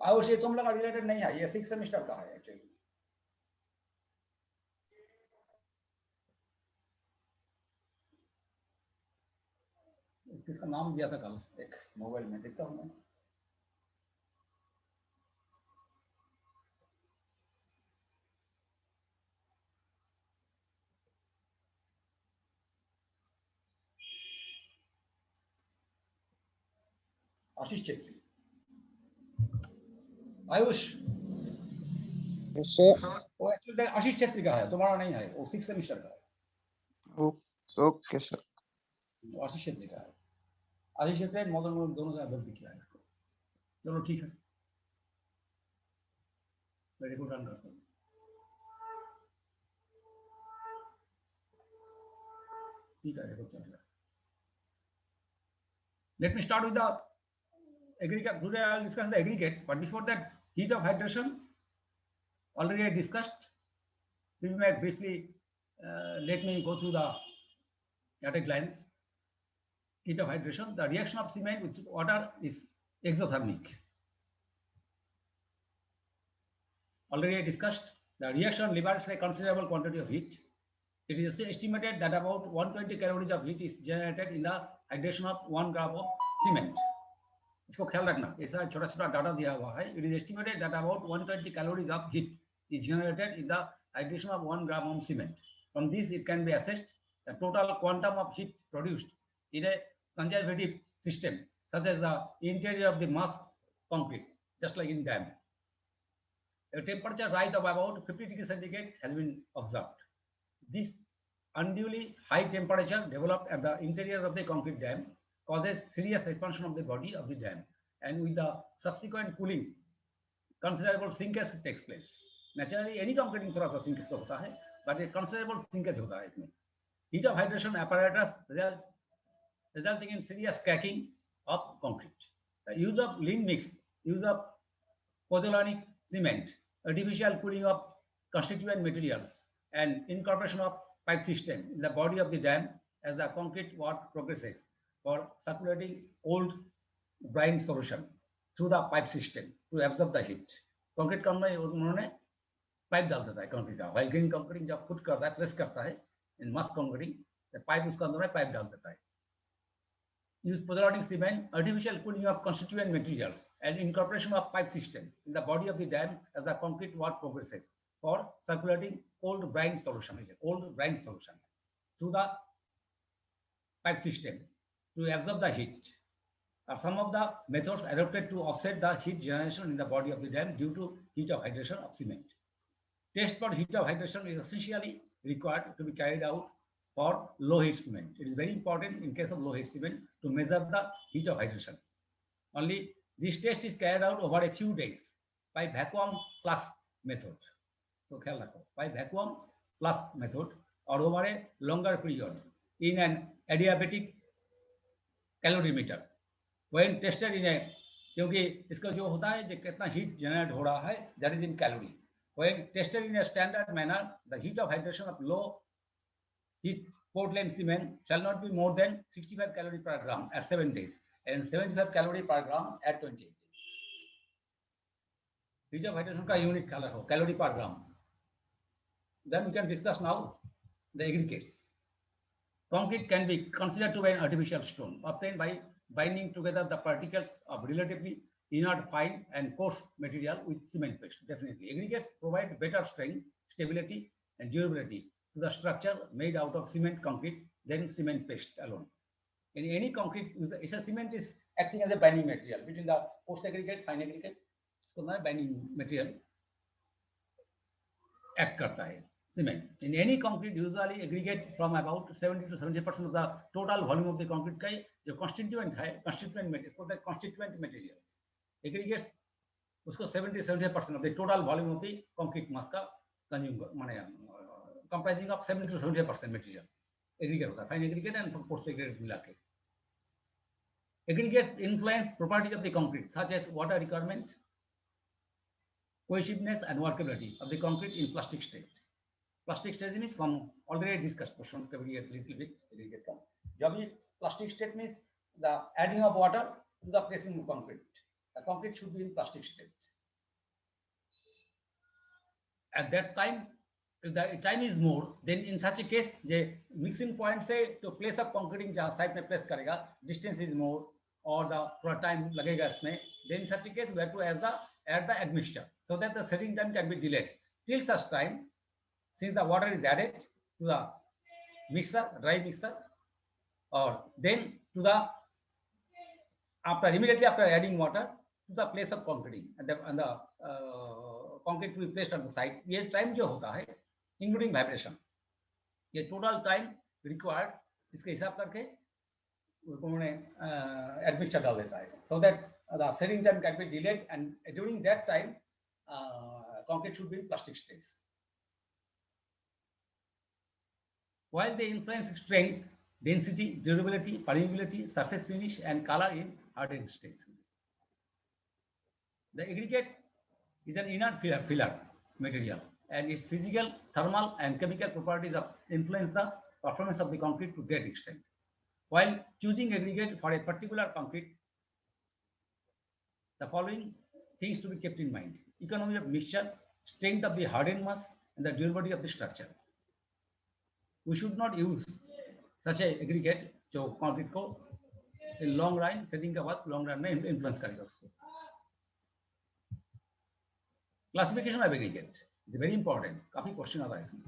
आयुष, ये तुम लोग रिलेटेड नहीं है, ये 6th सेमेस्टर का है एक्चुअली। किसका नाम दिया था कल, एक मोबाइल में देखता हूँ मैं। आशीष छेत्री। आयुष, वो एक्चुअली आशीष छेत्री का है, तुम्हारा नहीं है, वो 6th सेमेस्टर का है। Okay sir. आशीष छेत्री का है। आशीष छेत्री मदन मोहन दोनों का गलती किया है। चलो ठीक है, मैं रिकॉर्ड रन करता हूँ। ठीक है, रिकॉर्ड चल रहा है। Let me start with the aggregate. Today I will discuss the aggregate, but before that, heat of hydration already I discussed. Briefly, let me go through the at a glance. Heat of hydration. The reaction of cement with water is exothermic. Already I discussed. The reaction liberates a considerable quantity of heat. It is estimated that about 120 calories of heat is generated in the hydration of 1 gram of cement. इसको ख्याल रखना, ऐसा छोटा छोटा data दिया हुआ है। It is estimated that about 120 calories of heat is generated in the hydration of 1 gram of cement. From this, it can be assessed the total quantum of heat produced in a conservative system, such as the interior of the mass concrete, just like in dam. A temperature rise of about 50 degrees centigrade has been observed. This unduly high temperature developed at the interior of the concrete dam causes serious expansion of the body of the dam, and with the subsequent cooling, considerable sinkage takes place. Naturally, any concreting थोड़ा सा sinkage तो होता है, but a considerable sinkage होता है इसमें. Heat of hydration apparatus resulting in serious cracking of concrete. The use of lean mix, use of pozzolanic cement, artificial cooling of constituent materials, and incorporation of pipe system in the body of the dam as the concrete work progresses for circulating old brine solution through the pipe system to absorb the heat. Concrete का उन्होंने pipe डाल देता है concrete का, while green concrete जब put करता है, press करता है in mass concrete, तो पाइप उसके अंदर में पाइप डाल देता है. Use pozzolanic cement, artificial cooling of constituent materials, and incorporation of pipe system in the body of the dam as the concrete work progresses for circulating old brine solution through the pipe system to absorb the heat are some of the methods adopted to offset the heat generation in the body of the dam due to heat of hydration of cement. Test for heat of hydration is essentially required to be carried out for low heat cement. It is very important in case of low heat cement to measure the heat of hydration. Only this test is carried out over a few days by vacuum plus method. So by vacuum plus method or over a longer period in an adiabatic calorimeter. When tested in a, क्योंकि इसका जो होता है जो कितना heat generate हो रहा है, that is in calorie. When tested in a standard manner, the heat of hydration of low heat Portland cement shall not be more than 65 calories per gram at 7 days and 75 calories per gram at 28 days. Heat of hydration का unit calorie per gram. Then we can discuss now the aggregates. Concrete can be considered to be an artificial stone obtained by binding together the particles of relatively inert fine and coarse material with cement paste. Definitely, aggregates provide better strength, stability, and durability to the structure made out of cement concrete than cement paste alone. In any concrete, cement is acting as a binding material between the post aggregate, fine aggregate. So, binding material act करता है. Cement. In any concrete, usually aggregate from about 70 to 70% of the total volume of the concrete का जो constituent है, constituent materials. Aggregates उसको 70-75% of the total volume of the concrete mass का comprising of 70 to 70% material. Aggregate होता है, fine aggregate and post aggregate मिला के. Aggregates influence properties of the concrete such as water requirement, cohesiveness and workability of the concrete in plastic state. Plastic state means from already discussed portion a little bit aggregate का. जब भी plastic state means the adding of water to the pressing concrete. The concrete should be in plastic state. At that time, if the time is more, then in such a case, the mixing point say to place of concreting जहाँ site में place करेगा, distance is more or the थोड़ा time लगेगा इसमें, then in such a case we have to add the admixture so that the setting time can be delayed till such time, since the water is added to the mixer, dry mixer, or then to the immediately after adding water to the place of concreting and the concrete to be placed on the site. ये time जो होता है including vibration, ये total time required इसके हिसाब करके उन्होंने admixture डाल देता है so that the setting time can be delayed, and during that time concrete should be in plastic stage. While they influence strength, density, durability, permeability, surface finish, and color in hardened stage. The aggregate is an inert filler material, and its physical, thermal, and chemical properties influence the performance of the concrete to great extent. While choosing aggregate for a particular concrete, the following things to be kept in mind: economy of mixture, strength of the hardened mass, and the durability of the structure. We should not use such a aggregate जो concrete को in long run setting के बाद long run में influence करेगा उसको. Classification of aggregate is very important. काफी question आता है इसमें.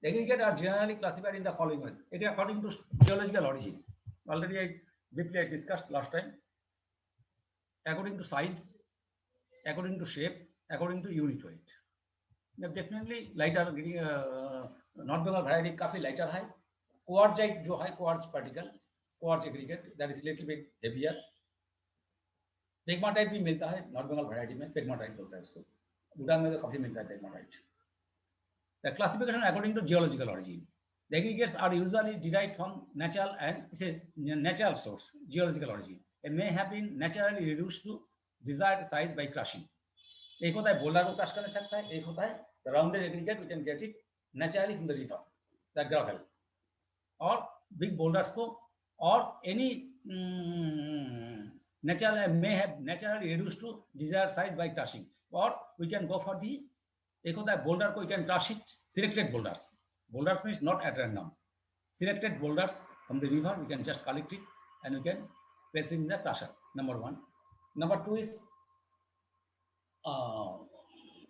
The aggregate are generally classified in the following ways. It is according to geological origin. Already I briefly discussed last time. According to size, according to shape, according to unit weight. Definitely lighter North Bengal variety काफी lighter है. Quartzite जो है quartz particle, quartz aggregate that is little bit heavier. Pegmatite भी मिलता है north Bengal variety में, pegmatite बोलता है इसको. भूटान में तो काफी मिलता है pegmatite. The classification according to geological origin. The aggregates are usually derived from natural and it's a natural source, geological origin. It may have been naturally reduced to desired size by crushing. एक होता है boulder को crush कर सकता है, एक होता है the rounded aggregate, we can get it naturally from the river, the gravel, or big boulders को, or any natural may have naturally reduced to desired size by crushing, or we can go for the एक होता है boulder को, we can crush it, selected boulders. Boulders means not at random. Selected boulders from the river, we can just collect it and we can place it in the crusher. Number one. Number two is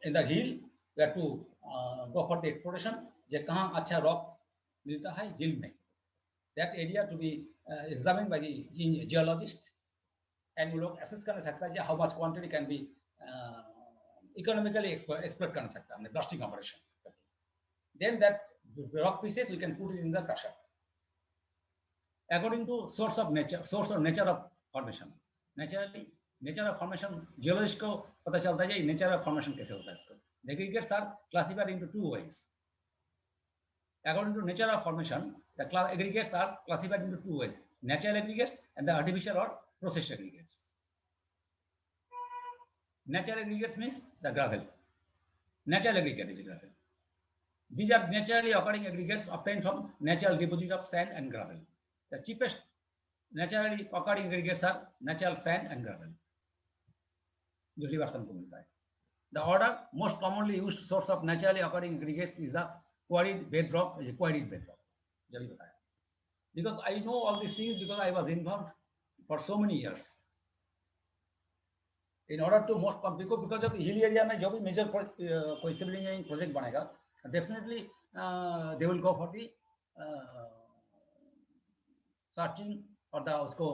in the hill, we have to go for the exploration. जे कहाँ अच्छा rock मिलता है hill में. That area to be examined by the geologist, and we look assess करना सकता है how much quantity can be economically exploit करना सकता है हमने blasting operation. Then that rock pieces we can put it in the crusher. According to source or nature of formation. Naturally, nature of formation, geologist को पता चलता है nature of formation कैसे होता है इसको. The aggregates are classified into two ways. According to nature of formation, the aggregates are classified into two ways: natural aggregates and the artificial or processed aggregates. Natural aggregates means the gravel. Natural aggregate is gravel. These are naturally occurring aggregates obtained from natural deposit of sand and gravel. The cheapest naturally occurring aggregates are natural sand and gravel. जो reversion को मिलता है. The order most commonly used source of naturally occurring aggregates is the quarried bedrock. Quarried bedrock. जब भी बताया. Because I know all these things because I was involved for so many years. In order to most because of hill area में जो भी major कोई civil engineering project बनेगा, definitely they will go for the searching और उसको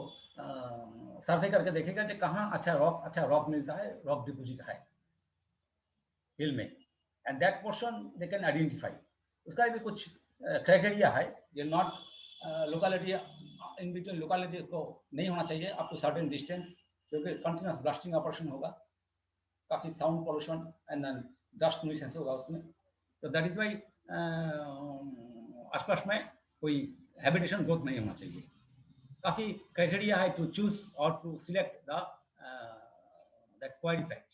सर्वे करके देखेगा कि कहाँ अच्छा रॉक मिलता है, रॉक डिपॉजिट है हिल में, and that portion they can identify. उसका भी कुछ क्राइटेरिया है, ये not locality in between localities को नहीं होना चाहिए अप टू सर्टेन डिस्टेंस, क्योंकि कंटिन्यूअस ब्लास्टिंग ऑपरेशन होगा, काफी sound pollution and then dust nuisance होगा उसमें. तो दैट इज वाई आसपास में कोई हैबिटेशन ग्रोथ नहीं होना चाहिए. काफी क्राइटेरिया है टू चूज और to select the that quarry fact.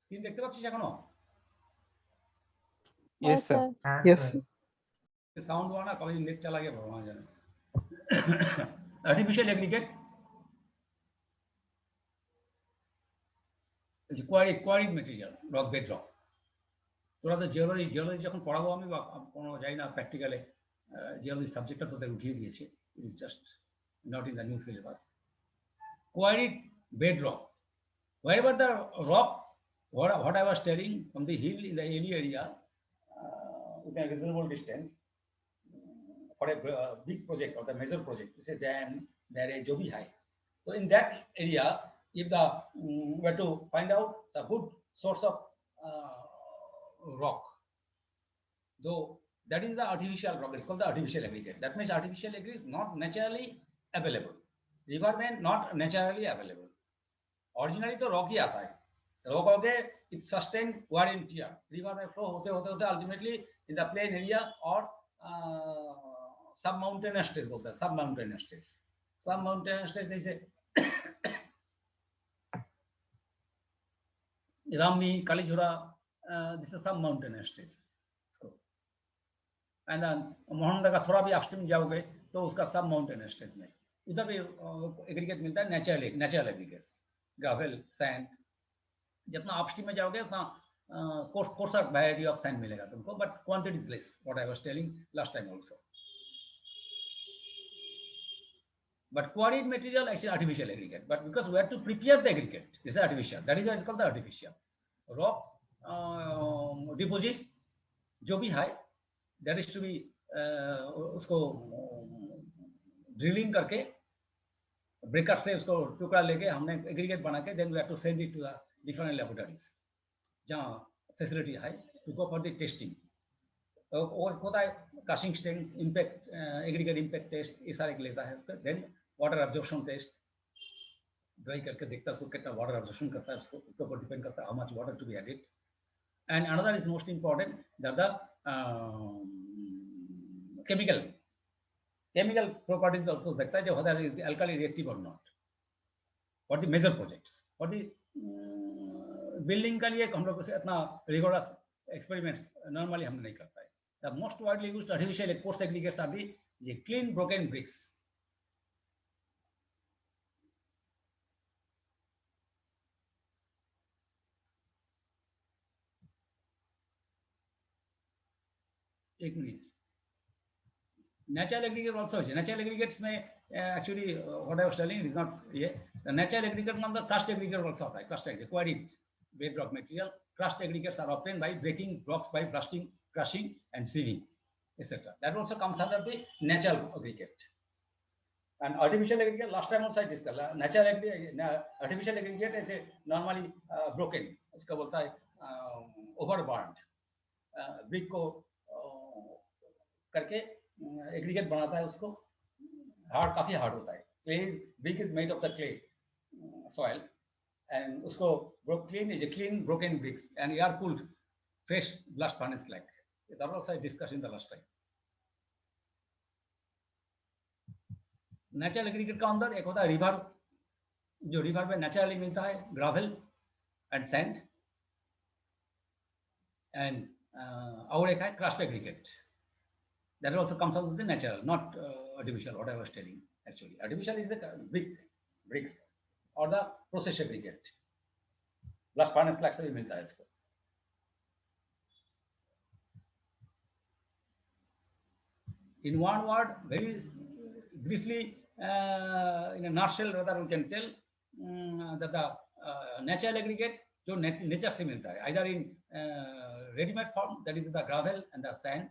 Screen দেখতে পাচ্ছিস এখনো? Yes, sir. Yes, sir. Sound हुआ ना, कभी नेट चला गया भगवान जाने। Artificial aggregate, quarried material, rock bed rock. তোরা তো জিওলজি যখন পড়াবো আমি বা কোনো যাই না প্র্যাকটিক্যালে, জিওলজি সাবজেক্টটা তোদের উঠিয়ে দিয়েছে, it is just not in the new syllabus. Quarried bed rock, wherever the rock, what I was telling, from the hill in the hilly area, within a reasonable distance, for a big project or the major project, say dam, there is Jobi high. So in that area, if the were to find out a good source of rock, though that is the artificial rock, it's called the artificial aggregate. That means artificial aggregate is not naturally available. River may not naturally available. Originally तो rock ही आता है, rock हो गए, it sustain wear and tear, river में flow होते होते होते ultimately in the plain area or sub mountainous stage बोलते हैं, sub mountainous stage जैसे Rami, Kalijhora, this is sub mountainous stage, and then मोहनदा का थोड़ा भी upstream जाओगे तो उसका sub mountainous stage में उधर भी एग्रीगेट मिलता है, नेचुरल एग्रीगेट्स, ग्रावेल, सैंड। जितना अपस्ट्रीम में जाओगे उतना कोर्सर वैरायटी ऑफ सैंड मिलेगा तुमको, but quantity is less, what I was telling last time also. But quarried material actually artificial aggregate, but because we have to prepare the aggregate, this is artificial, that is why it's called the artificial. Rock deposits जो भी है, that is to be उसको drilling करके breaker से उसको टुकड़ा लेके हमने एग्रीगेट बना के, then we have to send it to the different laboratories जहाँ फैसिलिटी है, to go for the testing. और होता है casting strength, impact, aggregate impact test, ये सारे लेता है उसका। Then water absorption test, dry करके देखता है उसको कितना वाटर एब्जॉर्प्शन करता है, उसको उसके ऊपर डिपेंड करता है how much water to be added. And another is most important that the chemical properties also देखता है, जो whether is alkali reactive or not, for the major projects, for the building का लिए हम लोग से इतना rigorous experiments normally हम नहीं करता है। The most widely used artificial coarse aggregates are the clean broken bricks. एक मिनट, natural aggregate also है। Natural aggregates में actually what I was telling is not ये, the natural aggregate में the crushed aggregate also आता है, crushed aggregate, quarried bedrock material, crushed aggregates are obtained by breaking rocks by blasting, crushing and sieving, etc. That also comes under the natural aggregate. And artificial aggregate, last time also I discussed, natural aggregate, artificial aggregate is normally broken, इसका बोलता है overburned, brick को करके aggregate बनाता है, उसको hard, काफी hard होता है। Clay is brick is made of the clay soil, and उसको clean is clean broken bricks and air cooled fresh blast furnace like, that was I discuss in the last time. Natural aggregate का अंदर एक होता है river, जो river में naturally मिलता है, ग्रावेल एंड सैंड, एंड और एक है crust aggregate, that also comes out with the natural, not artificial, what I was telling. Actually artificial is the bricks or the process aggregate, blast furnace lakh से भी मिलता है इसको। In one word, very briefly, in a nutshell rather, we can tell that the natural aggregate जो nature से मिलता है, either in ready-made form, that is the gravel and the sand,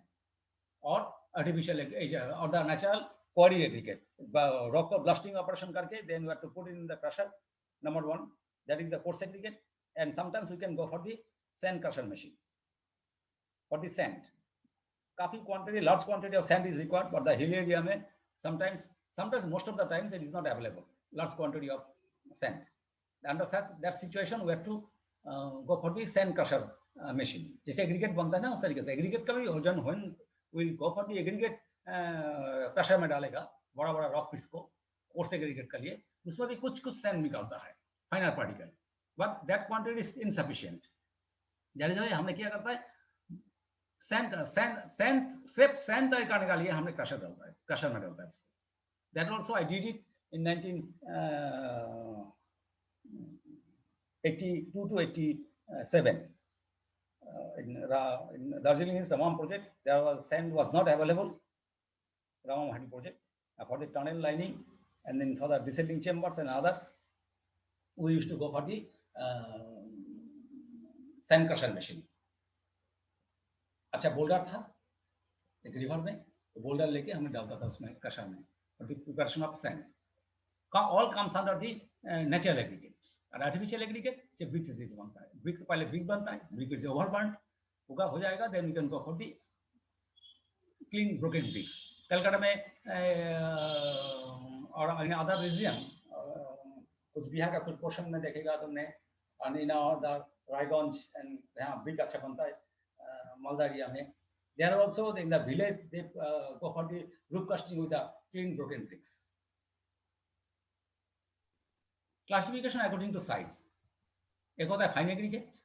or artificial or the natural quarry aggregate, rock blasting operation करके, then we have to put it in the crusher, number one, that is the coarse aggregate, and sometimes we can go for the sand crusher machine for the sand. काफी quantity, large quantity of sand is required, but the hill area में sometimes most of the times it is not available, large quantity of sand. Under that situation we have to go for the sand crusher machine. जैसे aggregate बनता है ना, उस तरीके से aggregate का भी वजन when we go for the aggregate crusher में डालेगा बड़ा बड़ा रॉक पीस को, कोर्स एग्रीगेट के लिए, उसमें भी कुछ सैंड निकलता है, फाइनर particle, but that quantity is insufficient. That is why हमने क्या करता है, सिर्फ सैंड तैयार करने के लिए हमने क्रशर डालता है, क्रशर में डालता है इसको. That also I did it in 1982 to 87. In Darjeeling is Tamam project, there was sand was not available. Ramamahati project for the tunnel lining, and then for the descending chambers and others, we used to go for the sand crusher machine. अच्छा boulder था एक river में, तो boulder लेके हमें डालता था उसमें क्रशर में, for the preparation of sand. All comes under the natural aggregates. और artificial aggregate से bricks से बनता है. Bricks पहले brick बनता है, brick is overburnt, होगा हो जाएगा, then we can go for the clean broken bricks. Calcutta में और अदर रीजन, कुछ बिहार का कुछ पोर्शन में देखेगा तुमने, अनीना और रायगंज एंड यहाँ ब्रिक अच्छा बनता है, मालदा एरिया में. They are also in the village, they go for the roof casting with the clean broken bricks. Classification according to size. एक होता है fine aggregate,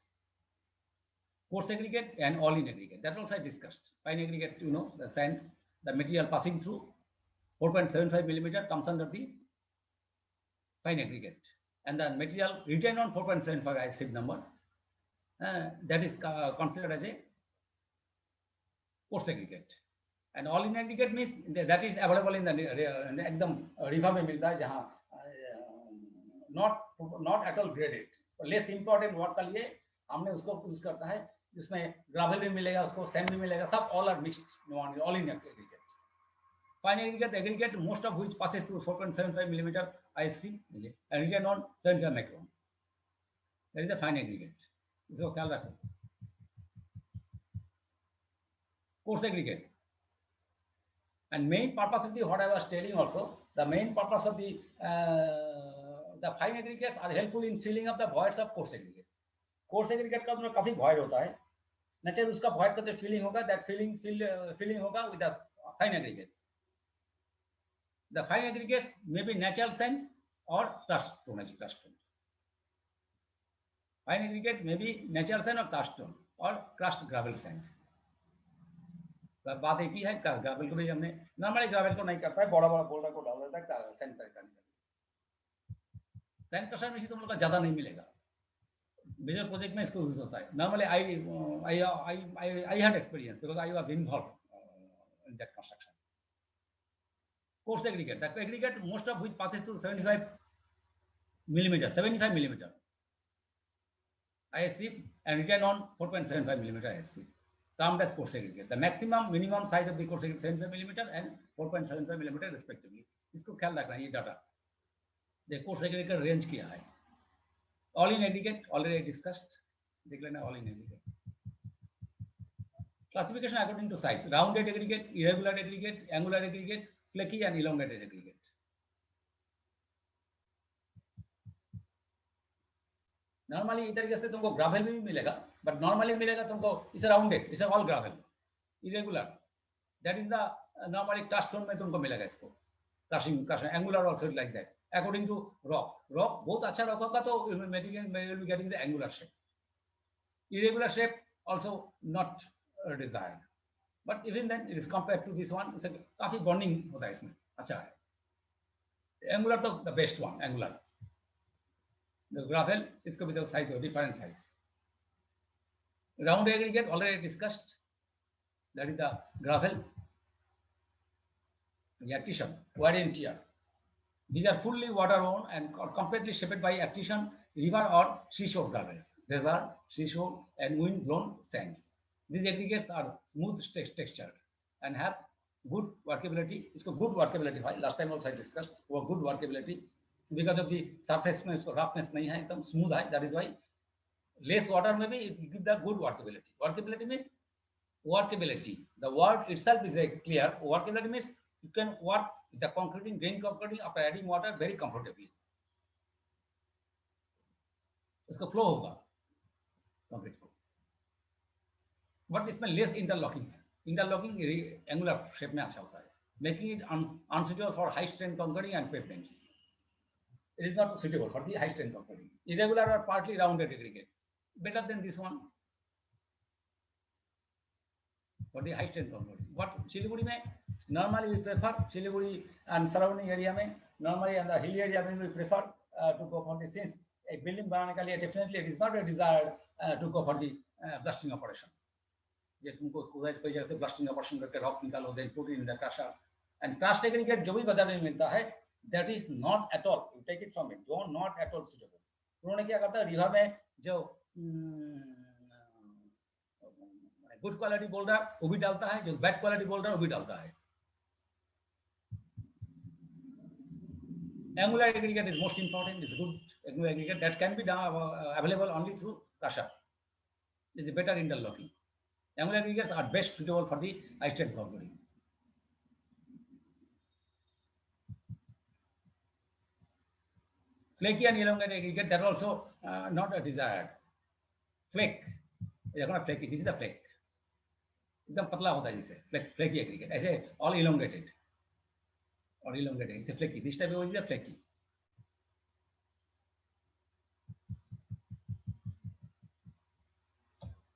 coarse aggregate, and all in aggregate. That also I discussed. Fine aggregate, you know, the sand, the material passing through 4.75 millimeter comes under the fine aggregate, and the material retained on 4.75 I SIP number, that is considered as a coarse aggregate. And all in aggregate means that is available in the एकदम river में मिलता है, जहाँ not at all graded, less important work के लिए हमने उसको use करता है, जिसमें ग्रावल भी मिलेगा, उसको सैंड भी मिलेगा, सब all are mixed, all in aggregate. Fine aggregate, most of which passes through 4.75 millimeter IC and written on 75 micron. That is the fine aggregate. इसको ख्याल रखो. Coarse aggregate. And main purpose of the, what I was telling also, the main purpose of the fine aggregates are helpful in filling up the voids of coarse aggregate. Coarse aggregate का मतलब काफी void होता है. Naturally उसका void का जो filling होगा, that filling होगा with the fine aggregate. The fine aggregates may be natural sand or crushed stone. Fine aggregate may be natural sand or crushed stone or crushed gravel sand. बात एक ही है, gravel को भी हमने normally gravel को नहीं करता है, बड़ा बड़ा बोल्डर को डाल देता है सैंड तैयार करने के लिए. सैंड क्रशर में तुम लोग का ज्यादा नहीं मिलेगा, मेजर प्रोजेक्ट में इसको यूज होता है. Normally I had experience because I was involve in that construction. Coarse aggregate, that aggregate most of which passes through 75 millimeter ISC and written on 4.75 millimeter ISC, termed as coarse aggregate. The minimum size of the coarse aggregate 75 millimeter and 4.75 millimeter respectively. इसको ख्याल रखना है, ये data. The coarse aggregate range क्या है? All in aggregate already discussed. देख लेना all in aggregate. Classification according to size: rounded aggregate, irregular aggregate, angular aggregate, flaky and elongated aggregate. Normally इस तरीके से तुमको ग्रावेल भी मिलेगा, बट नॉर्मली मिलेगा तुमको इस राउंडेड, इस all gravel. Irregular, that is the normally cast stone में तुमको मिलेगा इसको. Crushing angular also like that according to rock. बहुत अच्छा रॉक होगा तो material will be getting the angular shape. Irregular shape also not desired, but even then it is compared to this one, काफी bonding होता है इसमें, अच्छा है. एंगुलर तो the best one, angular. The gravel is could be the size of different size. Round aggregate already discussed. That is the gravel. Attrition, wear and tear. These are fully water-worn and completely shaped by attrition, river or seashore gravels, desert, seashore, and wind-blown sands. These aggregates are smooth textured and have good workability. It's got good workability. Last time also I discussed about good workability. Because of the surface में इसको roughness नहीं है, एकदम smooth है. That is why less water में भी it gives the good workability. Workability means workability. The word itself is a clear. Workability means you can work the concreting, grain concreting after adding water very comfortably. इसको flow होगा concrete को. But इसमें less interlocking है. Interlocking angular shape में अच्छा होता है, making it unsuitable for high strength concreting and pavements. It is not suitable for the high strength concreting. Irregular or partly rounded aggregate, better than this one. for the high strength concrete. What Siliguri में normally we prefer Siliguri and surrounding area में normally and the hilly area में we prefer to go for the, since a building बनाने के लिए definitely it is not a desired to go for the blasting operation. जे तुमको कोई जगह से blasting operation करके रॉक निकालो, then put it in the crusher, and crushed aggregate जो भी बाजार में मिलता है, that is not at all, you take it from it, don't not at all suitable. उन्होंने क्या करता है, रिवर में जो गुड क्वालिटी बोल्डर वो भी डालता है, जो बैड क्वालिटी बोल्डर वो भी डालता है. Angular aggregate is most important. It's good angular aggregate that can be available only through crusher. It's better interlocking. Angular aggregates are best suitable for the high strength concrete. Flaky and elongated aggregate, that also not a desired. Flake, flaky. This is the flake. एकदम पतला होता है जिसे flaky aggregate. ऐसे all elongated. Or elongated. It's a flaky. This type is a flaky.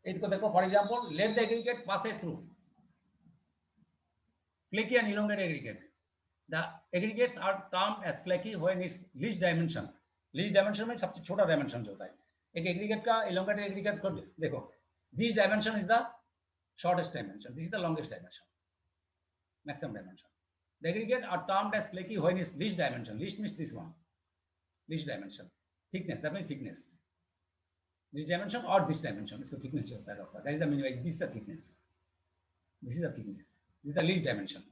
इसको देखो, for example, let the aggregate passes through. Flaky and elongated aggregate. The aggregates are termed as flaky when its least dimension. Least dimension में सबसे छोटा dimension होता है. एक aggregate का elongated aggregate को देखो. This dimension is the shortest dimension. This is the longest dimension. Maximum dimension. The aggregate are termed as flaky when its least dimension. Least means this one. Least dimension. Thickness. That means thickness. This dimension or this dimension. इसको thickness जो होता है. That is the minimum. This is the thickness. This is the thickness. This is the least dimension.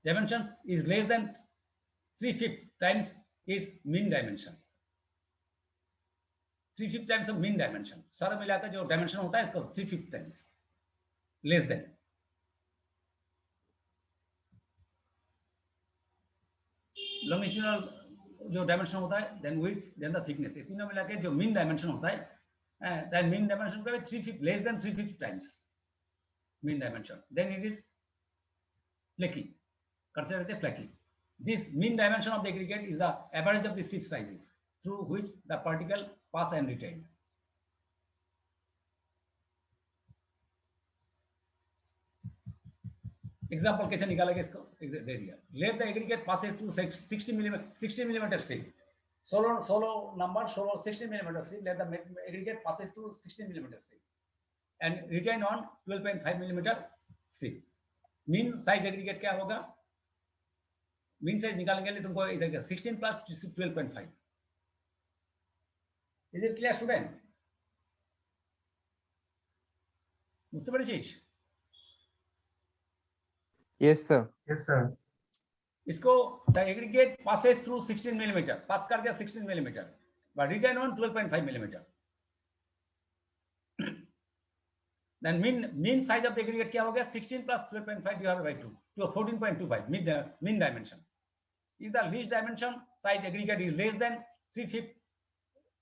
Dimensions is less than 3/5 times its mean dimension. 3/5 times of mean dimension. सारा मिलाकर जो dimension होता है इसको 3/5 times less than. Longitudinal जो dimension होता है, then width, then the thickness. ये तीनों मिलाकर जो mean dimension होता है, that mean dimension का 3/5 less than 3/5 times mean dimension. Then it is flaky. Considered as flaky. This mean dimension of the aggregate is the average of the sieve sizes through which the particle pass and retain. Example कैसे निकालेंगे इसको दे दिया. Let the aggregate passes through 60 millimeter sieve. Solo number 60 millimeter sieve. Let the aggregate passes through 60 millimeter sieve and retain on 12.5 millimeter sieve. Mean size aggregate क्या होगा? Mean size निकालने के लिए तुमको इधर 16 plus 12.5. Is it clear, student? बुझते बड़ी चीज. Yes, sir. Yes, sir. इसको the aggregate passes through 16 millimeter. Pass कर गया 16 millimeter, but retain on 12.5 millimeter. Then mean size of the aggregate क्या हो गया? 16 plus 12.5 divided by 2 to 14.25 mean dimension. If the least dimension size aggregate is less than 3/5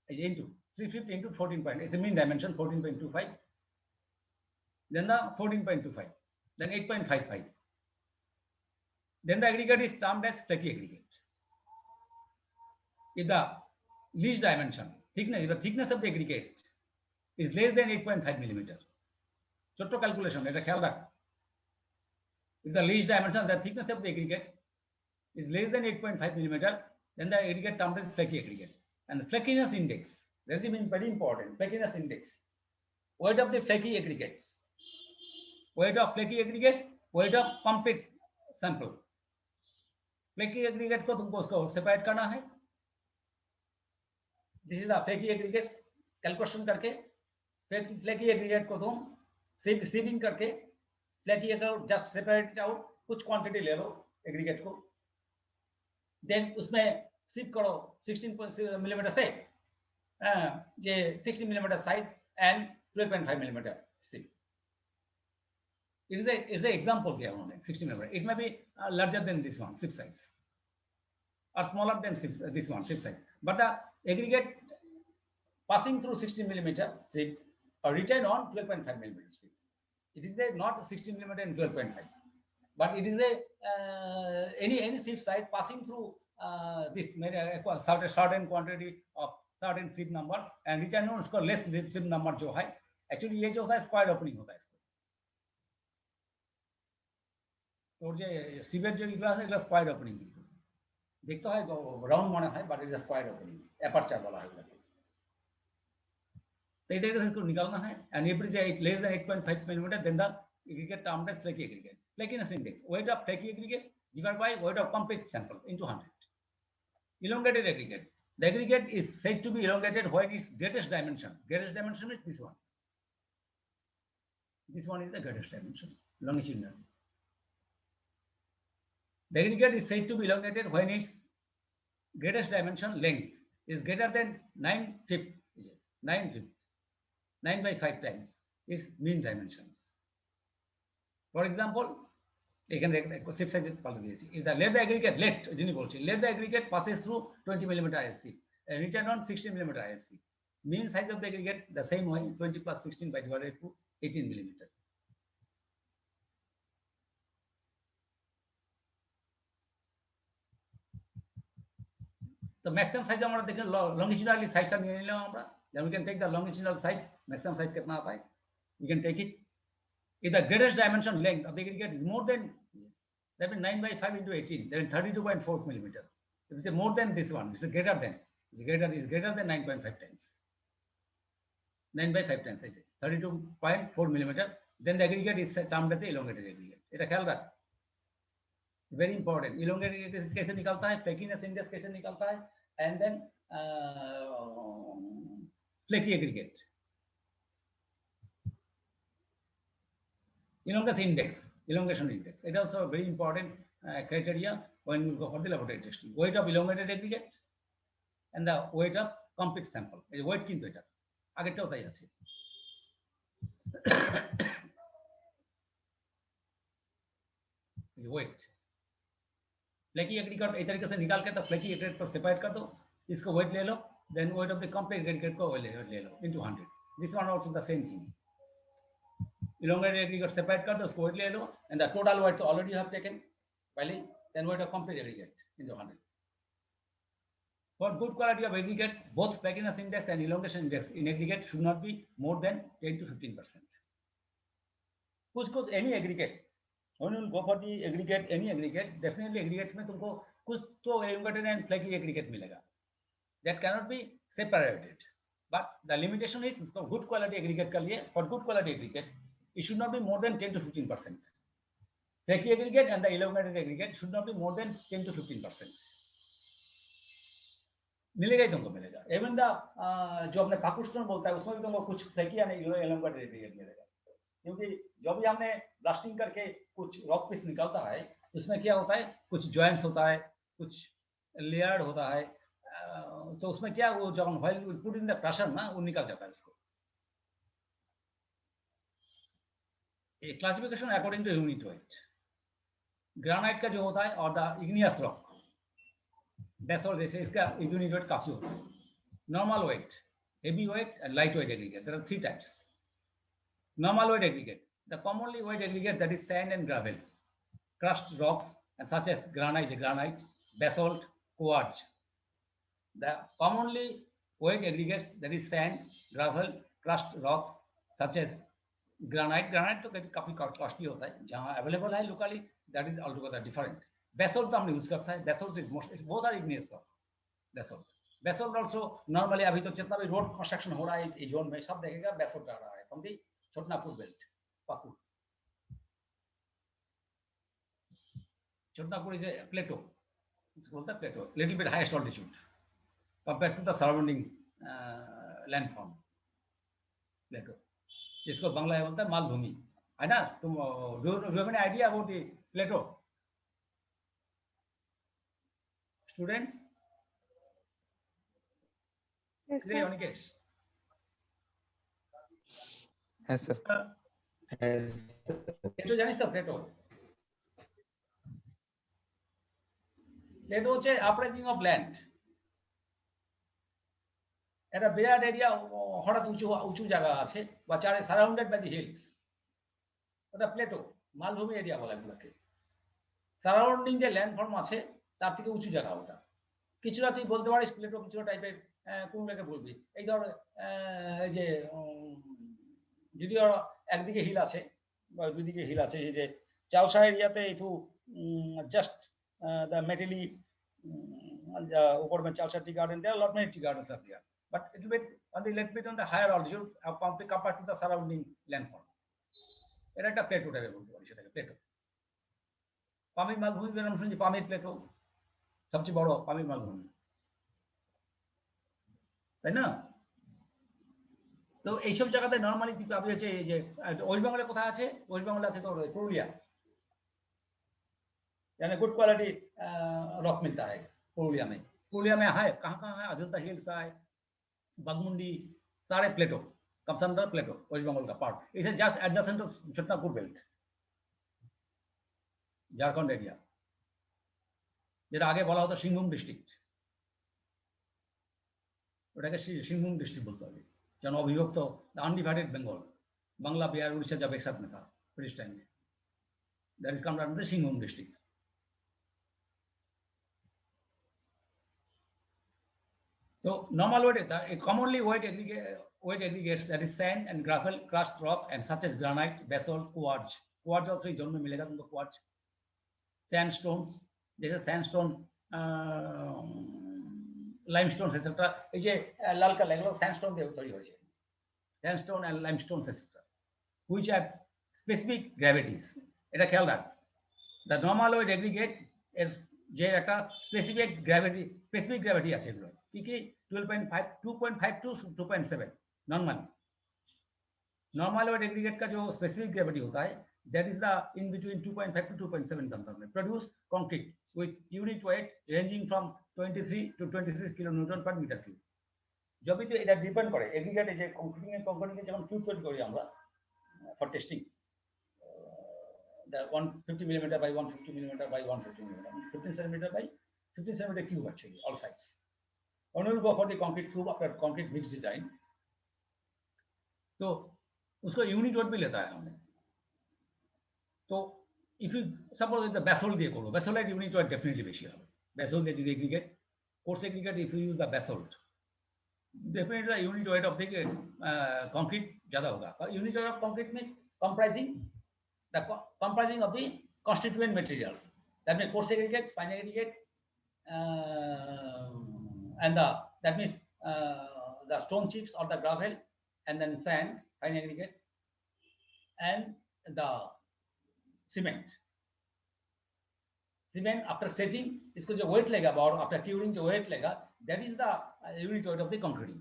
into 14 point, it's a mean dimension 14.25. Then the 14.25, then 8.55. Then the aggregate is termed as flaky aggregate. If the least dimension thickness, the thickness of the aggregate is less than 8.5 millimeter. छोटो calculation এটা খেয়াল রাখ. If the least dimension, the thickness of the aggregate is less than 8.5 millimeter, then the aggregate termed as flaky aggregate. And the flakiness index, that is very important. Flakiness index, weight of the flaky aggregates, weight of flaky aggregates, weight of pumped sample. Flaky aggregate को तुमको उसको separate करना है. This is the flaky aggregates. Calculation करके flaky aggregate को तुम sieving करके flaky aggregate just separate it out, कुछ quantity ले लो aggregate को, then उसमें sieve करो 16 millimeter से ये 60 millimeter size and 12.5 millimeter sieve. It is a example here only 60 millimeter. It may be larger than this one sieve size or smaller than this one sieve size, but the aggregate passing through 60 millimeter sieve or retain on 12.5 millimeter sieve. It is a not 60 millimeter and 12.5, but it is a any sieve size passing through this certain quantity of certain slip number and return on उसका less slip number जो है actually ये जो होता है square opening होता है इसको तो जो सिवेर जो ग्लास है ग्लास स्क्वायर ओपनिंग देखते है राउंड माना है but it is square opening aperture वाला है तो इधर से इसको निकालना है and if it is less then 8.5 millimetre then the aggregate term as flaky aggregate. Flakiness index, weight of flaky aggregates divided by weight of complete sample into 100. Elongated aggregate. The aggregate is said to be elongated when its greatest dimension. Greatest dimension is this one. This one is the greatest dimension, longitudinal. The aggregate is said to be elongated when its greatest dimension length is greater than 9/5 by 5 times its mean dimensions. For example, you can shift size if the let the aggregate let the aggregate passes through 20 millimeter ISC and return on 16 millimeter ISC. Mean size of the aggregate the same way 20 plus 16 by divided to 18 millimeter. So maximum size আমরা দেখেন longitudinal size টা নিয়ে নিলাম আমরা then we can take the longitudinal size maximum size कितना आता है we can take it if the greatest dimension length of the aggregate is more than that means 9 by 5 into 18 then 32.4 millimeter if it's more than this one it's greater than is greater than 9.5 times 9 by 5 times I say 32.4 millimeter then the aggregate is termed as elongated aggregate এটা খেয়াল রাখ very important elongated कैसे निकलता है flakiness index कैसे निकलता है and then flaky aggregate elongation index it also a very important criteria when you go for the laboratory testing weight of elongated aggregate and the weight of complete sample এই weight কিন্তু এটা আগেরটাও তাই আছে weight flaky aggregate इस तरीके से निकाल के तो flaky aggregate को सेपरेट कर दो इसको weight ले लो then weight of the complete aggregate को ले लो into 100 this one also the same thing elongated aggregate separate कर दो उसको weight ले लो and the total weight already have taken पहले then weight of complete aggregate into 100 for good quality of aggregate both flakiness index and elongation index in aggregate should not be more than 10 to 15%. कुछ any aggregate when you go for the aggregate any aggregate definitely aggregate में तुमको कुछ तो elongated and flaky aggregate मिलेगा that cannot be separated but the limitation is for good quality aggregate के लिए for good quality aggregate it should not be more than 10 to 15%. Flaky aggregate and the elongated aggregate should not be more than 10 to 15%. मिलेगा ही तुमको मिलेगा even the जो अपने पाकुस्टोन बोलता है उसमें भी तुमको कुछ flaky and elongated aggregate मिलेगा क्योंकि जब भी हमने ब्लास्टिंग करके कुछ रॉक पीस निकलता है उसमें क्या होता है कुछ जॉइंट्स होता है कुछ लेयर्ड होता है तो उसमें क्या वो जब हम पुट इन द प्रेशर ना वो निकल जाता है उसको classification according to unit weight granite का जो होता है और द इग्नियस रॉक बेसोल्ट जैसे इसका यूनिट वेट काफी होता है normal weight heavy weight and light weight aggregate there are 3 types normal weight aggregate the commonly weight aggregate that is sand and gravels crushed rocks and such as granite basalt quartz the commonly weight aggregates that is sand gravel crushed rocks such as granite तो काफी costly होता है जहां available है locally that is altogether different basalt तो हम use करता है basalt is most both are igneous rock basalt also normally अभी तो जितना भी रोड कंस्ट्रक्शन हो रहा है इस जोन में सब देखेगा basalt आ रहा है from the Chotanagpur belt Pakur Chotanagpur is a plateau इसको बोलता है plateau little bit highest altitude compare to the surrounding landform plateau इसको बांग्ला में बोलता है मालभूमि है ना तुम do have any idea about the plateau students Yes, sir. Anikesh Yes, sir. Plateau জানিস তো প্লেটো হচ্ছে আপরাইজিং অফ ল্যান্ড একটা বিরাট এরিয়া হঠাৎ উঁচু জায়গা আছে বা চারে সারাউন্ডেড বাই দি হিলস ওটা প্লেটো মালভূমি এরিয়া বলা এগুলোকে সারাউন্ডিং যে ল্যান্ডফর্ম আছে তার থেকে উঁচু জায়গা ওটা কিছুটা তুই বলতে পারিস প্লেটো, কিছুটা টাইপের কোনটাকে বলবি। এই ধর এই যে যদিও একদিকে হিল আছে বা দুদিকে হিল আছে, এই যে চালসা এরিয়াতে একটু just the Meteli, Okorman Chalsa tea garden, there are a lot many tea gardens are there. But it will be on the little bit on the higher altitude compared to the surrounding landform. এটা একটা Plato টাইপের বলতে পারি, সেটাকে Plato. পামির মালভূমি নাম শুনছি, পামির Plato সবচেয়ে বড় পামির মালভূমি, তাই না? তো এইসব জায়গাতে নর্মালি কি পাবি হচ্ছে এই যে ওয়েস্ট বেঙ্গলে কোথায় আছে, ওয়েস্ট বেঙ্গলে আছে তোর পুরুলিয়া, यानी गुड क्वालिटी रॉक मिलता है पुरुलिया में। पुरुलिया में है कहाँ कहाँ है, अजंता हिल्स है, बागमुंडी, सारे प्लेटो, कमसंदर प्लेटो वेस्ट बंगाल का पार्ट। इसे just adjacent to Chhatarpur belt, Jharkhand area, যেটা আগে বলা হতো সিংভূম ডিস্ট্রিক্ট, ওটাকে সিংভূম ডিস্ট্রিক্ট বলতে হবে, যেন অবিভক্ত अनडिवाइडेड बंगाल, बांग्ला बिहार उड़ीसा जब एक साथ में था ब्रिटिश टाइम में, that is comed under the Singhbhum district. So normal weight, commonly weight aggregates, that is sand and gravel, crushed rock, and such as granite, basalt, quartz. Quartz also is जन्म मिलेगा तुमको quartz, sandstones, जैसे sandstone, limestone etc. ये जो लाल का लगलो sandstone दे उतरी हो जाए, sandstone and limestone etc. which have specific gravities. এটা খেয়াল রাখ, the normal weight aggregate is যে একটা স্পেসিফিক গ্র্যাভিটি আছে, এগুলো কি কি 12.5 2.5 to 2.7 नॉर्मल वेट एग्रीगेट का जो स्पेसिफिक ग्रेविटी होता है, that is the in between 2.5 to 2.7 ton produce concrete with unit weight ranging from 23 to 26 kilonewton पर मीटर क्यूब। जब भी এটা ডিপেন্ড করে এগ্রিগেট এই যে কংক্রিটিং যখন কিউব তৈরি করি আমরা for testing, the 150 millimeter by 150 millimeter by 150 millimeter, 15 centimeter by 15 centimeter cube actually, all sides. When we go for the concrete cube after concrete mix design, तो उसको यूनिट वेट भी लेता है हमने। तो if you suppose the basalt দিয়ে করো, basalt unit weight definitely বেশি হবে, basalt দিয়ে যদি aggregate course aggregate, if you use the basalt definitely the unit weight of the concrete ज़्यादा होगा। unit weight of concrete means comprising of the constituent materials, that means coarse aggregate, fine aggregate, and that means the stone chips or the gravel, and then sand, fine aggregate, and the cement after setting, इसको जो weight लेगा और after curing जो weight लेगा, that is the unit weight of the concrete।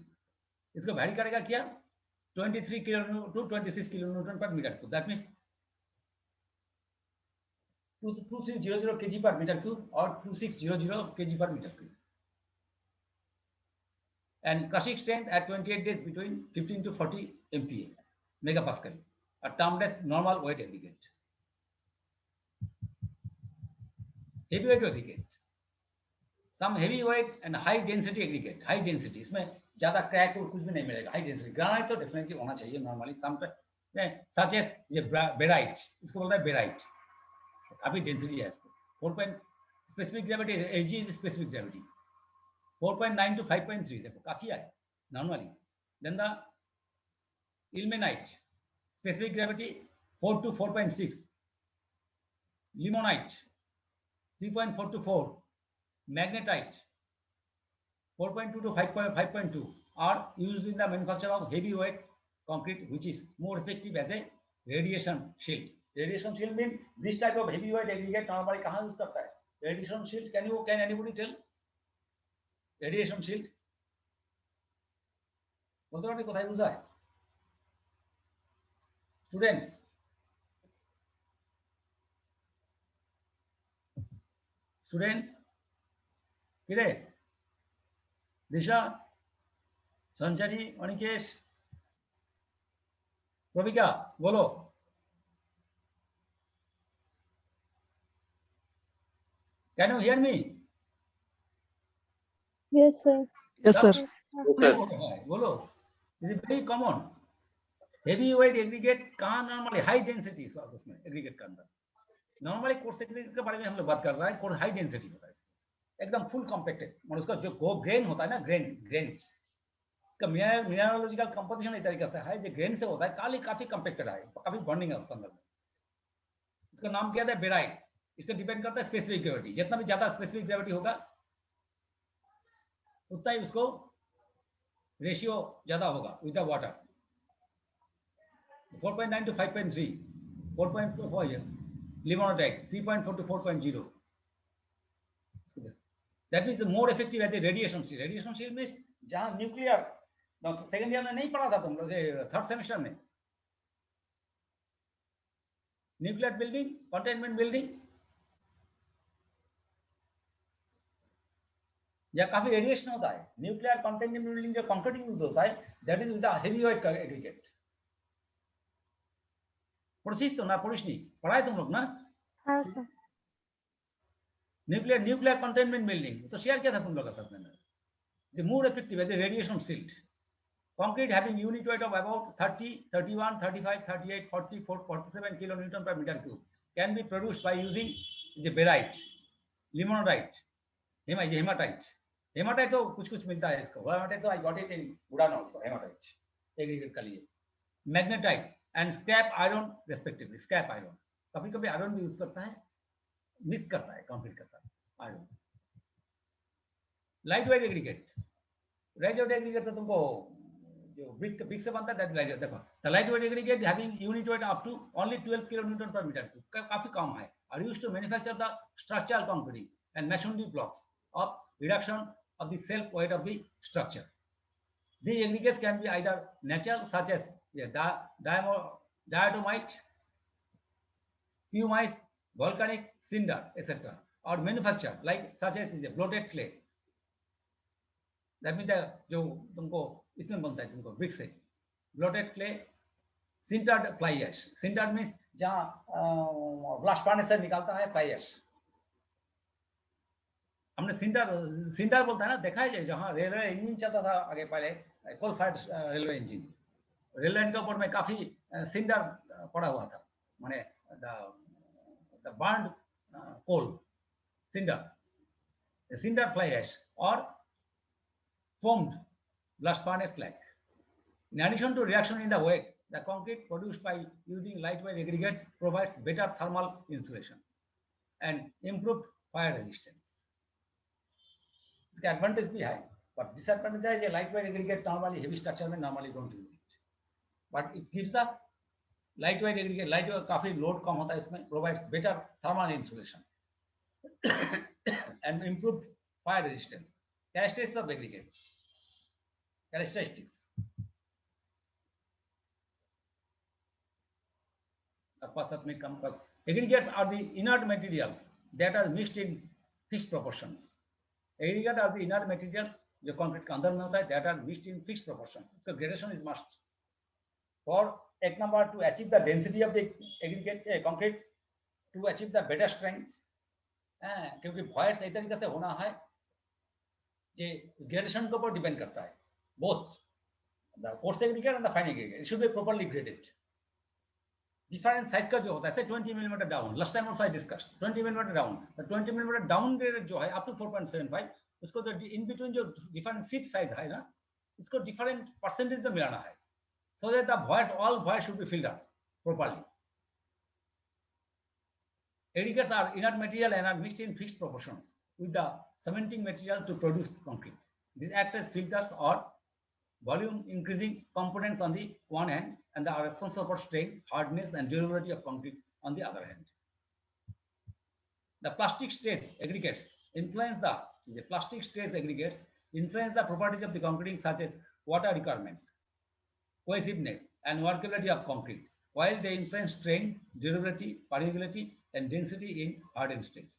इसको vary करेगा क्या 23 kilo to 26 kilonewton पर metre cube, that means 2300 kg per meter cube or 2600 kg per meter cube, and crushing strength at 28 days between 15 to 40 MPa megapascal are termed as normal weight aggregate। heavy weight aggregate, some heavy weight and high density aggregate, high density इसमें ज्यादा crack और कुछ भी नहीं मिलेगा, high density granite तो definitely होना चाहिए नॉर्मली, सच एज ये बेराइट, इसको बोलता है बेराइट, काफी डेंसिटी है इसको, 4. Specific gravity HG is specific gravity 4.9 to 5.3, देखो काफी है normally. Then the ilmenite specific gravity 4 to 4.6, limonite 3.4 to 4, magnetite 4.2 to 5.2 are used in the manufacture of heavy weight concrete, which is more effective as a radiation shield। Radiation shield means this type of heavy weight aggregate normally कहाँ use करता है? Radiation shield, can anybody tell? Radiation shield बोलते हो कोথায় use হয়? Students কিরে দিশা, সঞ্চারী, অনিকেশ, প্রবিকা বলো। Can you hear me? Yes, sir. Yes, sir. बोलो। This is very common। heavy weight aggregate कहाँ नॉर्मली हाई डेंसिटी उसमें एग्रीगेट का अंदर, नॉर्मली कोर्स एग्रीगेट के बारे में हम लोग बात कर रहा है, कोर्स हाई डेंसिटी होता है। एकदम फुल कॉम्पैक्टेड, मतलब उसका जो ग्रेन होता है ना, ग्रेन्स, इसका मिनरलोजिकल कंपोजिशन इस तरीके से है, जो ग्रेन से होता है काफी कॉम्पैक्टेड है, काफी बॉन्डिंग है उसके अंदर में। इसका नाम क्या है? बेराइट। इसका डिपेंड करता है स्पेसिफिक ग्रेविटी, जितना भी ज्यादा स्पेसिफिक ग्रेविटी होगा उतना ही उसको रेशियो ज्यादा होगा with the water. 4.9 to 5.3, 4.4 limonite, 3.4 to 4.0. That means more effective as a radiation shield. Radiation shield means जहाँ न्यूक्लियर, सेकेंड ईयर में नहीं पढ़ा था तुम लोग, थर्ड सेमेस्टर में, न्यूक्लियर बिल्डिंग, कंटेनमेंट बिल्डिंग, या काफी रेडिएशन होता है। न्यूक्लियर कंटेनमेंट बिल्डिंग जो कंक्रीट यूज होता है, that is with heavy weight aggregate. पढ़िस तो ना पढ़िस नहीं, पढ़ा है तुम लोग ना? हाँ सर। न्यूक्लियर कंटेनमेंट बिल्डिंग तो शेयर किया था तुम लोग का साथ में। The more effective as a radiation shield. Concrete having unit weight of about 30, 31, 35, 38, 44, 47 kilonewton per meter cube can be produced by using the barite, limonite, hematite. Hematite तो कुछ मिलता है इसको। Hematite तो I got it in Bhutan also. Hematite aggregate का लिए। Magnetite and scrap iron respectively. Scrap iron कभी-कभी iron भी यूज करता है, मिक्स करता है कंक्रीट के साथ iron. Light weight aggregate, light weight aggregate तो तुमको जो ब्रिक से बनता है, दैट लाइट। देखो the light weight aggregate having unit weight up to only 12 kilonewton पर मीटर क्यूब, काफी कम है, are used to manufacture the structural concrete and masonry blocks of reduction of the self weight of the structure. These aggregates can be either natural, such as diatomite, pumice, volcanic cinder, etc., or manufactured, like such as is a bloated clay. That means जो तुमको इसमें बनता है तुमको brick से, bloated clay, sintered fly ash. Sintered means जहाँ blast पानी से निकालता है फ्लाई एश। हमने सिंटर बोलता है ना, देखा है जहाँ रेलवे इंजन चलता था आगे पहले, coal fired railway engine, rail line के ऊपर में काफी सिंटर पड़ा हुआ था, माने the burned coal, sinter fly ash और formed blast furnace slag. In addition to reduction in the weight, the concrete produced by using lightweight aggregate provides better thermal insulation and improved fire resistance. इसका advantage भी है, but disadvantage है ये lightweight aggregate normally heavy structure में normally don't use it, but it gives the lightweight aggregate, lightweight काफी load कम होता है इसमें, provides better thermal insulation and improved fire resistance. Characteristics of aggregate. Characteristics. Aggregates are the inert materials that are mixed in fixed proportions. Aggregates are the inert materials जो concrete के अंदर में होता है, that are mixed in fixed proportions. So gradation is must for एक number to achieve the density of the aggregate concrete, to achieve the better strength, क्योंकि voids इस तरीके से होना है जे gradation के ऊपर डिपेंड करता है, both the coarse aggregate and the fine aggregate. It should be properly graded. Different size का जो होता है, say 20 mm down, last time also I discussed 20 mm down, the 20 mm down graded जो है up to 4.75, उसको तो in between जो different feet size है ना, इसको different percentage में मिलाना है, so that the voids, all voids should be filled up properly. Aggregates are inert material and are mixed in fixed proportions with the cementing material to produce concrete. These act as filters or volume increasing components on the one hand, and are responsible for strength, hardness, and durability of concrete on the other hand. The plastic stress aggregates influence the plastic stress aggregates influence the properties of the concrete, such as water requirements, cohesiveness, and workability of concrete, while they influence strength, durability, permeability, and density in hardened states.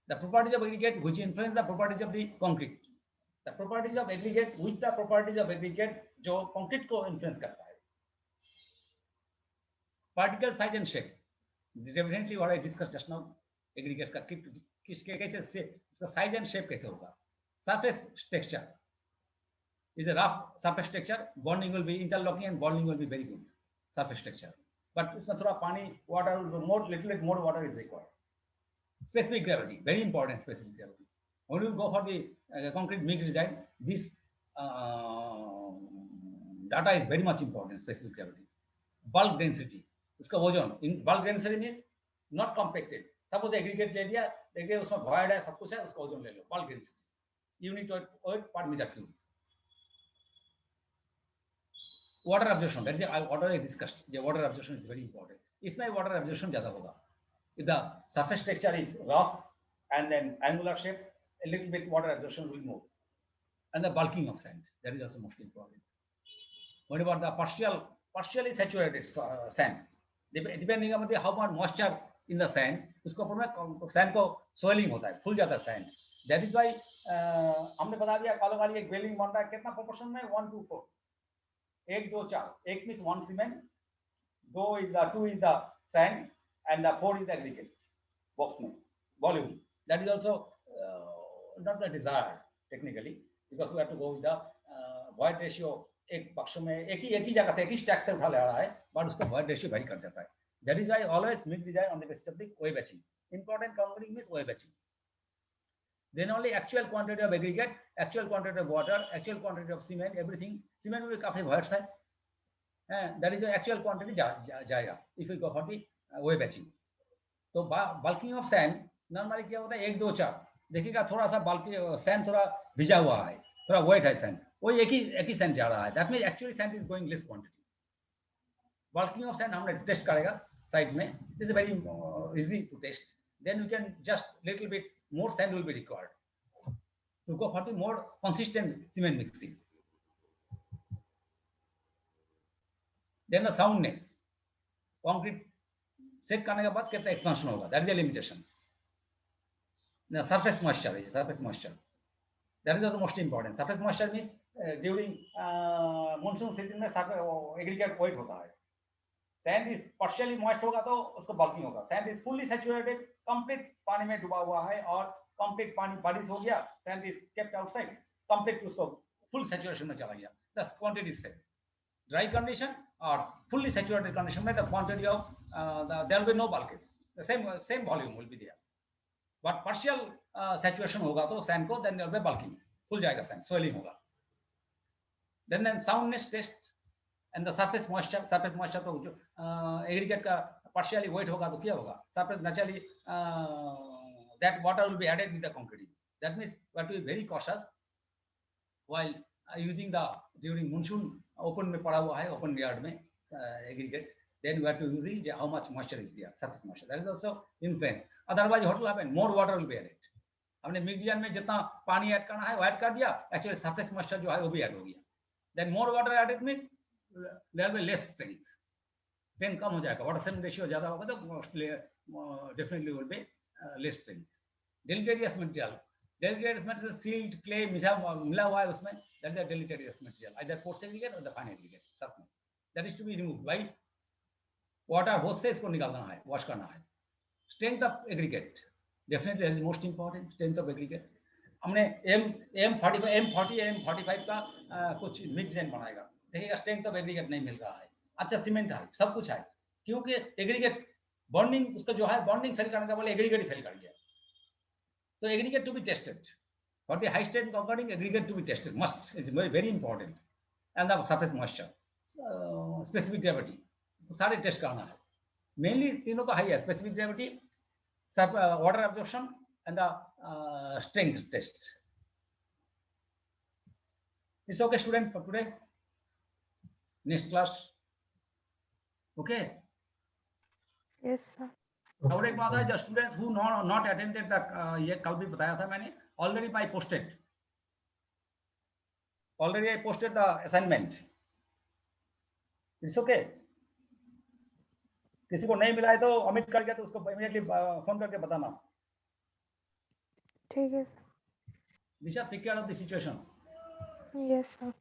The properties of aggregate which influence the properties of the concrete. The properties of aggregate with the properties of aggregate जो concrete को influence करता है. Particle size and shape. Definitely what I discussed just now. Aggregates का किसके कैसे से उसका size and shape कैसे होगा. Surface texture is a rough surface texture. Bonding will be interlocking and bonding will be very good. Surface texture. But इसमें थोड़ा पानी water more little bit more water is required. Specific gravity, very important. Specific gravity. When you go for the concrete mix design, this data is very much important. Specific gravity, bulk density, उसका वजन, in bulk density means not compacted. Suppose aggregate ले लिया, देखिए उसमें void है, सब कुछ है, उसका वजन ले लो, bulk density, unit weight per meter cube. Water absorption, that is water I discussed. The water absorption is very important. इसमें water absorption ज़्यादा होगा. If the surface texture is rough and then angular shape, a little bit water absorption will move. And the bulking of sand, that is also most important. What about the partially saturated sand? Depending on how much moisture in the sand, उसको ऊपर में sand को swelling होता है, फूल जाता है sand. That is why हमने बता दिया कॉलों वाली एक dwelling बन रहा है कितना proportion में 1:4. 1, 2, 4. 1 means 1 cement, 2 is the sand, and the 4 is the aggregate box volume. That is also not the desired technically, because we have to go with the void ratio. एक पक्ष में एक ही जगह से एक ही स्टैक से उठा ले रहा है, but उसका void ratio vary कर जाता है. That is why always mix design on the basis of the wave batching. Important concrete means wave batching. Then only actual quantity of aggregate, actual quantity of water, actual quantity of cement, everything. Cement will be काफी void side. That is the actual quantity जाएगा. If we go for the wave batching. तो bulking of sand normally क्या होता है 1, 2, 4. देखिएगा थोड़ा सा bulky sand थोड़ा भिजा हुआ है, थोड़ा wet है sand. वो एक ही sand जा रहा है. That means actually sand is going less quantity. Bulking of sand हमने test करेगा side में. This is very easy to test. Then we can just little bit more sand will be required to go for the more consistent cement mixing. Then the soundness, concrete set करने के बाद कितना expansion होगा, that is the limitations. Now surface moisture, that is also most important. Surface moisture means during monsoon season में aggregate weight होता है. Sand is partially moist होगा तो उसको bulking होगा. Sand is fully saturated, complete पानी में डूबा हुआ है और complete पानी बारिश हो गया, sand is kept outside, complete उसको full saturation में चला गया. The quantity is same. Dry condition or fully saturated condition में the quantity of there will be no bulkage. The same volume will be there. But partial saturation होगा तो sand को then there will be bulking. फूल जाएगा sand, swelling होगा. Then soundness test and the surface moisture तो aggregate का partially weight होगा तो क्या होगा? Surface naturally that water will be added with the concrete. That means we have to be very cautious while using the during monsoon open में पड़ा हुआ है open yard में aggregate. Then we have to using how much moisture is there, surface moisture. That is also influence. Otherwise what will happen? More water will be added. हमने mix design में जितना पानी add करना है वो add कर दिया, actually surface moisture जो है वो भी ऐड हो गया. Then more water added means there will be less strength. Strength कम हो जाएगा. Water cement ratio ज़्यादा होगा तो definitely will be less strength. Deleterious material. Deleterious material sealed clay मिला हुआ है उसमें. That is the deleterious material. Either coarse aggregate or the fine aggregate. That is to be removed. Why? Water hose से इसको निकालना है, wash करना है. Strength of aggregate. Definitely that is most important. Strength of aggregate. हमने M40, M45 का कुछ mix and बनाएगा. देखिएगा स्ट्रेंथ ऑफ एग्रीगेट नहीं मिल रहा है. अच्छा सीमेंट है, सब कुछ है, क्योंकि एग्रीगेट बॉन्डिंग उसका जो है बॉन्डिंग फेल करने का बोले एग्रीगेट ही फेल कर गया. तो aggregate to be tested for the high strength concreting aggregate to be tested must is very important. And the surface moisture, specific gravity, सारे टेस्ट करना है. मेनली तीनों तो हाई है, specific gravity, water absorption and the strength test. It's okay, student, for today. Next class. Okay. Yes, sir. और एक बात है, जो students who not attended the ये कल भी बताया था मैंने, already I posted the assignment. It's okay. किसी को नहीं मिला है तो omit कर गया तो उसको immediately phone करके बताना. ठीक है sir. Disha, take care of the situation. Yes, sir.